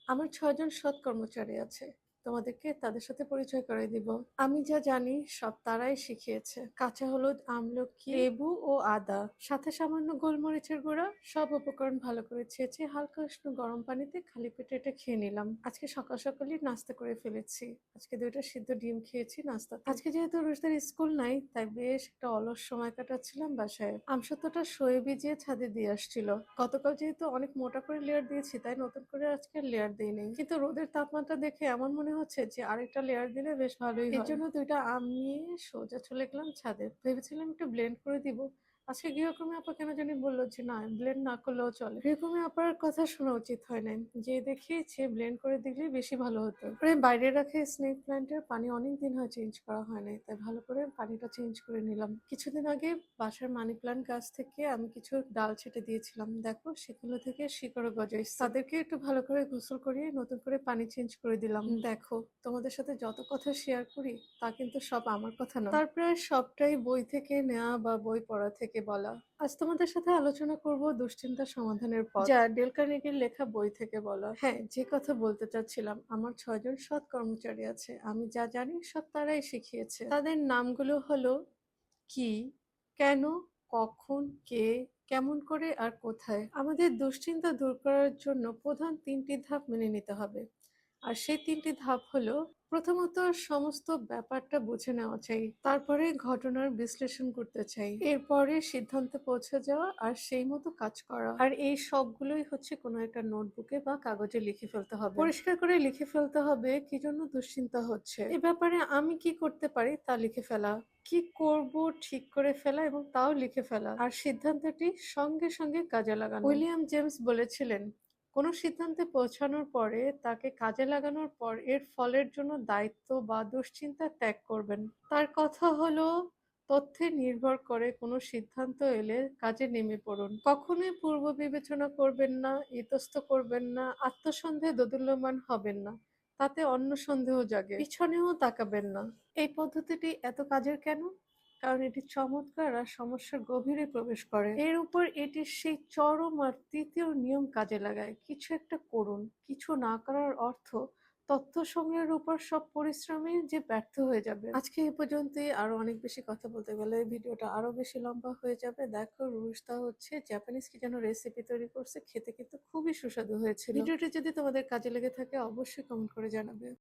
আমার ৬ জন সৎ কর্মচারী আছে। তোমাদেরকে তাদের সাথে পরিচয় করায় দিব। আমি যা জানি সব তারাই শিখিয়েছে। কাঁচা হলুদ, আমলকি, লেবু ও আদা, সাথে সামান্য গোলমরিচের গুঁড়া, সব উপকরণ ভালো করে ছেঁচে হালকা উষ্ণ গরম পানিতে খালি পেটে এটা খেয়ে নিলাম। আজকে সকাল সকালই নাস্তা করে ফেলেছি। আজকে ২ টা সিদ্ধ ডিম খেয়েছি নাস্তাতে। আজকে যেহেতু রোজদের স্কুল নাই, তাই বেশ একটা অলস সময় কাটাচ্ছিলাম বাসায়। আমসত্ত্বটা সয়ে ভিজিয়ে ছাদে দিয়ে আসছিল। গতকাল যেহেতু অনেক মোটা করে লেয়ার দিয়েছি, তাই নতুন করে আজকে লেয়ার দিইনি। কিন্তু রোদের তাপমাত্রা দেখে এমন মনে হচ্ছে যে আরেকটা লেয়ার দিলে বেশ ভালোই হয়। এর জন্য ২ টা আম নিয়ে সোজা চলে গেলাম ছাদে। ভেবেছিলাম একটু ব্লেন্ড করে দিব। আজকে গৃহকর্মী আপা কেন জানি বলল যে না, ব্লেন্ড না করলেও চলে। গৃহকর্মী আপার কথা শোনা উচিত হয় নাই। যে দেখিয়েছে ব্লেন্ড করে দিলেই বেশি ভালো হতো। পরে বাইরে রাখা স্নেক প্ল্যান্টের পানি অনেকদিন হয় চেঞ্জ করা হয় নাই, তাই ভালো করে পানিটা চেঞ্জ করে নিলাম। কিছুদিন আগে বাসার মানি প্ল্যান্ট গাছ থেকে আমি কিছু ডাল ছেটে দিয়েছিলাম। দেখো সেগুলো থেকে শিকড়ও গজাইছে। তাদেরকে একটু ভালো করে গোসল করিয়ে নতুন করে পানি চেঞ্জ করে দিলাম। দেখো, তোমাদের সাথে যত কথা শেয়ার করি তা কিন্তু সব আমার কথা নয়। তার প্রায় সবটাই বই থেকে নেওয়া বা বই পড়া থেকে বলা। আজ তোমাদের সাথে আলোচনা করব দুশ্চিন্তা সমাধানের পথ, যা ডেল কার্নেগির লেখা বই থেকে বলা। হ্যাঁ, যে কথা বলতে চাচ্ছিলাম, আমার ৬ জন সৎ কর্মচারী আছে। আমি যা জানি সব তারাই শিখিয়েছে। তাদের নামগুলো হলো কি, কেন, কখন, কে, কেমন করে আর কোথায়। আমাদের দুশ্চিন্তা দূর করার জন্য প্রধান ৩টি ধাপ মেনে নিতে হবে। আর সেই ৩টি ধাপ হলো, প্রথমত সমস্ত ব্যাপারটা বুঝে নেওয়া চাই, তারপরে ঘটনার বিশ্লেষণ করতে চাই, এরপরে সিদ্ধান্তে পৌঁছে যাওয়া আর সেই মতো কাজ করা। আর এই সবগুলোই হচ্ছে কোনো একটা নোটবুকে বা কাগজে লিখে ফেলতে হবে। পরিষ্কার করে লিখে ফেলতে হবে কি জন্য দুশ্চিন্তা হচ্ছে, এ ব্যাপারে আমি কি করতে পারি তা লিখে ফেলা, কি করব ঠিক করে ফেলা এবং তাও লিখে ফেলা, আর সিদ্ধান্তটি সঙ্গে সঙ্গে কাজে লাগানো। উইলিয়াম জেমস বলেছিলেন, কোনো সিদ্ধান্তে পৌঁছানোর পরে তাকে কাজে লাগানোর পর এর ফলের জন্য দায়িত্ব বা দুশ্চিন্তা ত্যাগ করবেন। তার কথা হলো, তথ্যে নির্ভর করে কোনো সিদ্ধান্ত এলে কাজে নেমে পড়ুন। কখনোই পূর্ব বিবেচনা করবেন না, ইতস্ত করবেন না, আত্মসন্দেহে দোদুল্যমান হবেন না, তাতে অন্য সন্দেহ জাগে। পিছনেও তাকাবেন না। এই পদ্ধতিটি এত কাজের কেন? কারণ এটি চমৎকার আর সমস্যার গভীরে প্রবেশ করে। এর উপর এটির সেই চরম আর তৃতীয় নিয়ম কাজে লাগায়। কিছু একটা করুন। কিছু না করার অর্থ তথ্য সংগ্রহের উপর সব পরিশ্রমই যে ব্যর্থ হয়ে যাবে। আজকে এই পর্যন্তই। আরো অনেক বেশি কথা বলতে গেলে ভিডিওটা আরো বেশি লম্বা হয়ে যাবে। দেখো, রুশদা হচ্ছে জাপানিজ কি যেন রেসিপি তৈরি করছে, খেতে কিন্তু খুবই সুস্বাদু হয়েছিল। ভিডিওটি যদি তোমাদের কাজে লেগে থাকে অবশ্যই কমেন্ট করে জানাবে।